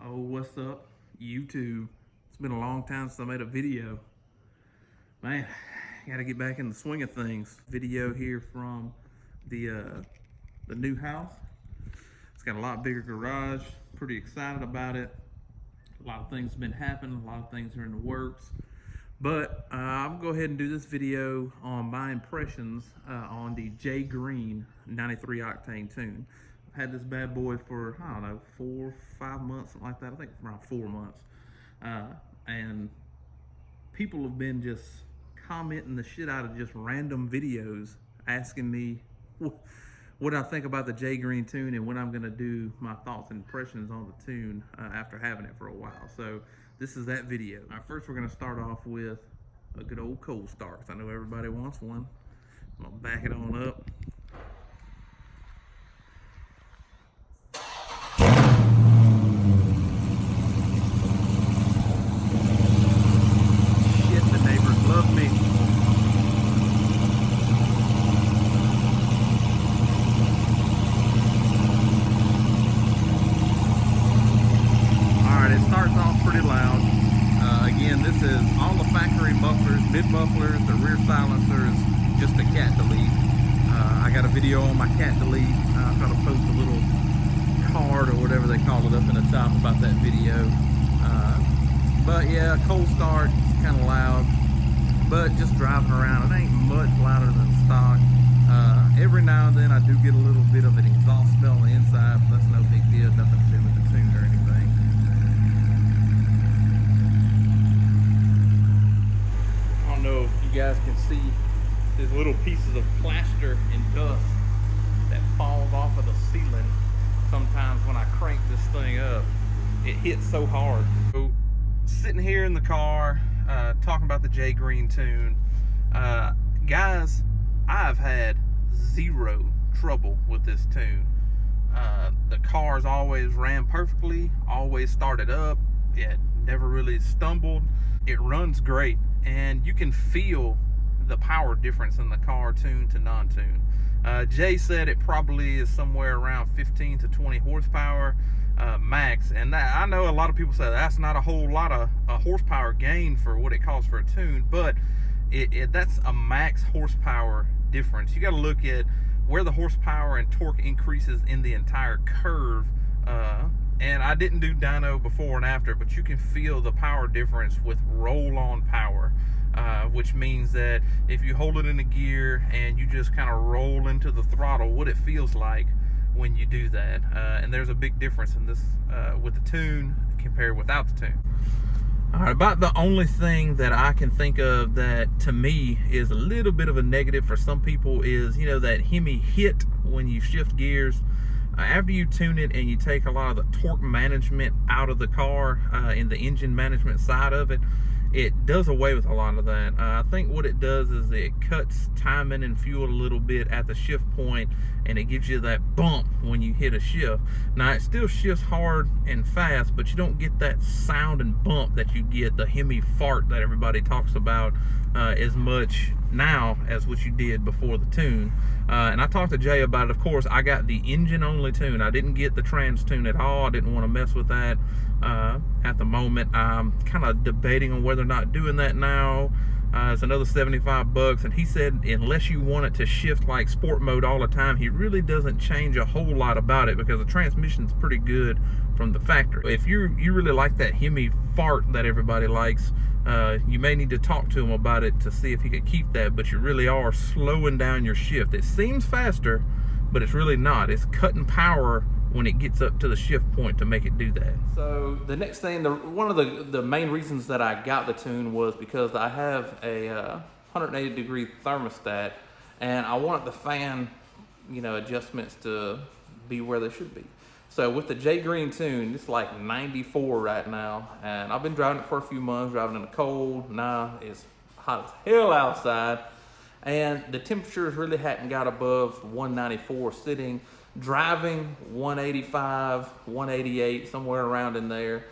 Oh, what's up, YouTube? It's been a long time since I made a video. Man, gotta get back in the swing of things. Video here from the new house. It's got a lot bigger garage. Pretty excited about it. A lot of things have been happening. A lot of things are in the works. But I'm gonna go ahead and do this video on my impressions on the Jay Greene 93 octane tune. I've had this bad boy for, I don't know, 4 or 5 months, something like that. I think around 4 months. And people have been just commenting the shit out of just random videos asking me what I think about the Jay Greene tune and when I'm gonna do my thoughts and impressions on the tune after having it for a while. So this is that video. All right, first we're gonna start off with a good old cold start. I know everybody wants one. I'm gonna back it on up. Shit, the neighbors love me. It starts off pretty loud. Again, this is all the factory mufflers, mid mufflers, the rear silencers, just a cat delete. I got a video on my cat delete. I'll try to post a little card or whatever they call it up in the top about that video. But yeah, cold start, kind of loud, but just driving around, it ain't much louder than stock. Every now and then I do get a little bit of an exhaust smell on the inside, but that's no big deal, nothing to do with the tune or anything. I don't know if you guys can see these little pieces of plaster and dust that falls off of the ceiling sometimes when I crank this thing up. It hits so hard. So, sitting here in the car talking about the Jay Greene tune, guys, I've had zero trouble with this tune. The car's always ran perfectly, always started up, it never really stumbled. It runs great, and you can feel the power difference in the car tune to non-tune. Jay said it probably is somewhere around 15 to 20 horsepower max, and that, I know a lot of people say that's not a whole lot of horsepower gain for what it costs for a tune, but that's a max horsepower difference. You got to look at where the horsepower and torque increases in the entire curve. And I didn't do dyno before and after, but you can feel the power difference with roll-on power, which means that if you hold it in a gear and you just kind of roll into the throttle, what it feels like when you do that. And there's a big difference in this with the tune compared without the tune. All right, about the only thing that I can think of that to me is a little bit of a negative for some people is, you know, that Hemi hit when you shift gears. After you tune it and you take a lot of the torque management out of the car in the engine management side of it, it does away with a lot of that. I think what it does is it cuts timing and fuel a little bit at the shift point, and it gives you that bump when you hit a shift. Now it still shifts hard and fast, but you don't get that sound and bump that you get, the Hemi fart that everybody talks about as much now as what you did before the tune. And I talked to Jay about it. Of course, I got the engine only tune. I didn't get the trans tune at all. I didn't want to mess with that at the moment. I'm kind of debating on whether or not doing that now. It's another $75, and he said unless you want it to shift like sport mode all the time, he really doesn't change a whole lot about it because the transmission's pretty good from the factory. If you really like that Hemi fart that everybody likes, you may need to talk to him about it to see if he could keep that, but you really are slowing down your shift. It seems faster, but it's really not. It's cutting power when it gets up to the shift point to make it do that. So the next thing, one of the main reasons that I got the tune was because I have a 180 degree thermostat, and I wanted the fan, you know, adjustments to be where they should be. So with the Jay Greene tune, it's like 94 right now, and I've been driving it for a few months, driving in the cold. Now it's hot as hell outside, and the temperatures really hadn't got above 194 sitting. Driving 185, 188, somewhere around in there.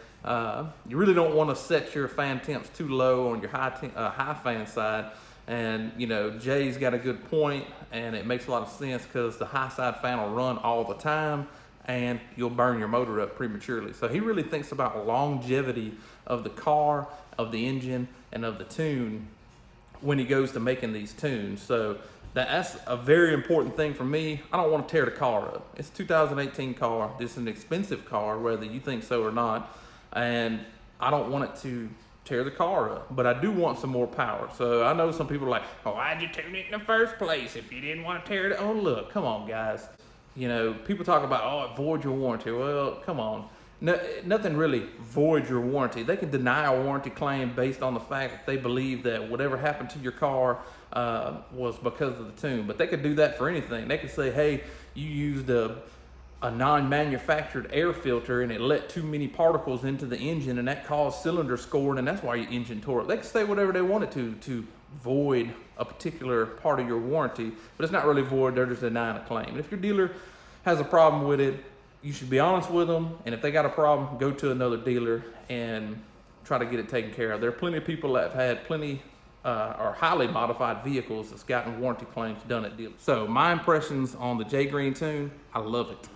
You really don't want to set your fan temps too low on your high fan side. And you know, Jay's got a good point, and it makes a lot of sense because the high side fan will run all the time, and you'll burn your motor up prematurely. So he really thinks about longevity of the car, of the engine, and of the tune when he goes to making these tunes. So that's a very important thing for me. I don't want to tear the car up. It's a 2018 car. This is an expensive car, whether you think so or not. And I don't want it to tear the car up, but I do want some more power. So I know some people are like, oh, why'd you tune it in the first place if you didn't want to tear it? Oh, look, come on, guys. You know, people talk about, oh, it voids your warranty. Well, come on. No, nothing really voids your warranty. They can deny a warranty claim based on the fact that they believe that whatever happened to your car was because of the tune. But they could do that for anything. They could say, hey, you used a non-manufactured air filter and it let too many particles into the engine and that caused cylinder scoring and that's why your engine tore up. They can say whatever they wanted to void a particular part of your warranty, but it's not really void. They're just denying a claim. And if your dealer has a problem with it, you should be honest with them, and if they got a problem, go to another dealer and try to get it taken care of. There are plenty of people that have had plenty or highly modified vehicles that's gotten warranty claims done at dealers. So my impressions on the Jay Greene tune, I love it.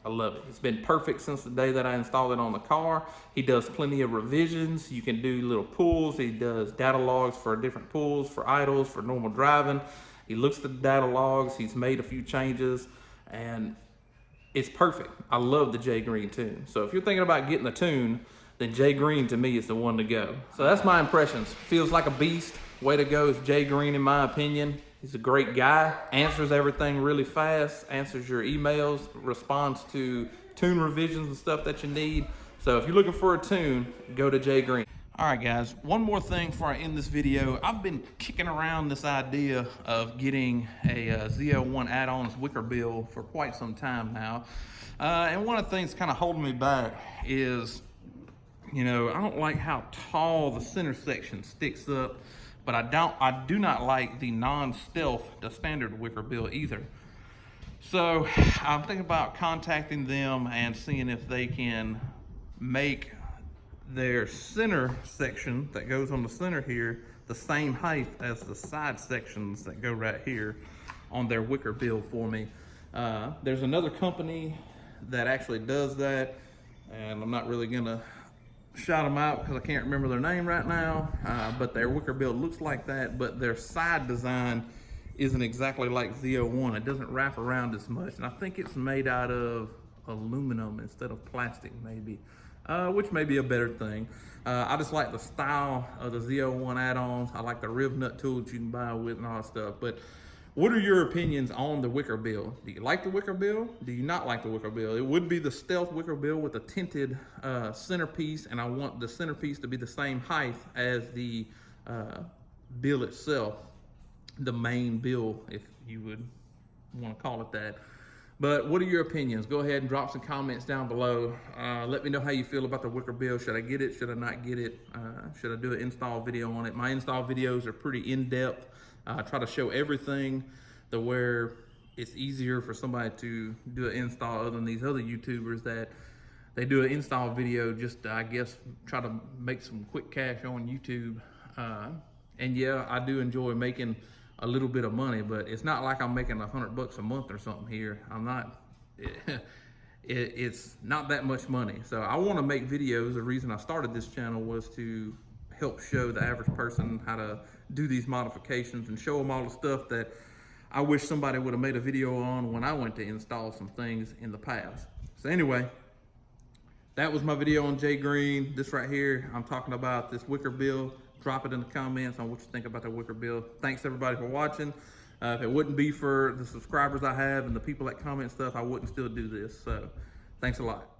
I love it. It's been perfect since the day that I installed it on the car. He does plenty of revisions. You can do little pulls. He does data logs for different pulls, for idles, for normal driving. He looks at the data logs. He's made a few changes, and it's perfect. I love the Jay Greene tune. So if you're thinking about getting the tune, then Jay Greene to me is the one to go. So that's my impressions. Feels like a beast. Way to go is Jay Greene in my opinion. He's a great guy, answers everything really fast, answers your emails, responds to tune revisions and stuff that you need. So if you're looking for a tune, go to Jay Greene. All right, guys, one more thing before I end this video. I've been kicking around this idea of getting a Z01 add-ons wicker bill for quite some time now. And one of the things kind of holding me back is, you know, I don't like how tall the center section sticks up, but I do not like the non-stealth, the standard wicker bill either. So I'm thinking about contacting them and seeing if they can make their center section that goes on the center here the same height as the side sections that go right here on their wicker bill for me. There's another company that actually does that, and I'm not really gonna shout them out because I can't remember their name right now, but their wicker bill looks like that, but their side design isn't exactly like Z01. It doesn't wrap around as much, and I think it's made out of aluminum instead of plastic maybe. Which may be a better thing. I just like the style of the Z01 add-ons. I like the rib nut tools you can buy with and all that stuff. But what are your opinions on the wicker bill? Do you like the wicker bill? Do you not like the wicker bill? It would be the stealth wicker bill with a tinted centerpiece, and I want the centerpiece to be the same height as the bill itself, the main bill, if you would want to call it that. But what are your opinions? Go ahead and drop some comments down below. Let me know how you feel about the wicker bill. Should I get it? Should I not get it? Should I do an install video on it? My install videos are pretty in-depth. I try to show everything to where it's easier for somebody to do an install other than these other YouTubers that they do an install video just to, I guess, try to make some quick cash on YouTube. And yeah, I do enjoy making a little bit of money, but it's not like I'm making $100 a month or something here. I'm not, it's not that much money. So I want to make videos. The reason I started this channel was to help show the average person how to do these modifications and show them all the stuff that I wish somebody would have made a video on when I went to install some things in the past. So anyway, that was my video on Jay Greene. This right here, I'm talking about this wicker bill. Drop it in the comments on what you think about the wicker bill. Thanks everybody for watching. If it wouldn't be for the subscribers I have and the people that comment stuff, I wouldn't still do this. So thanks a lot.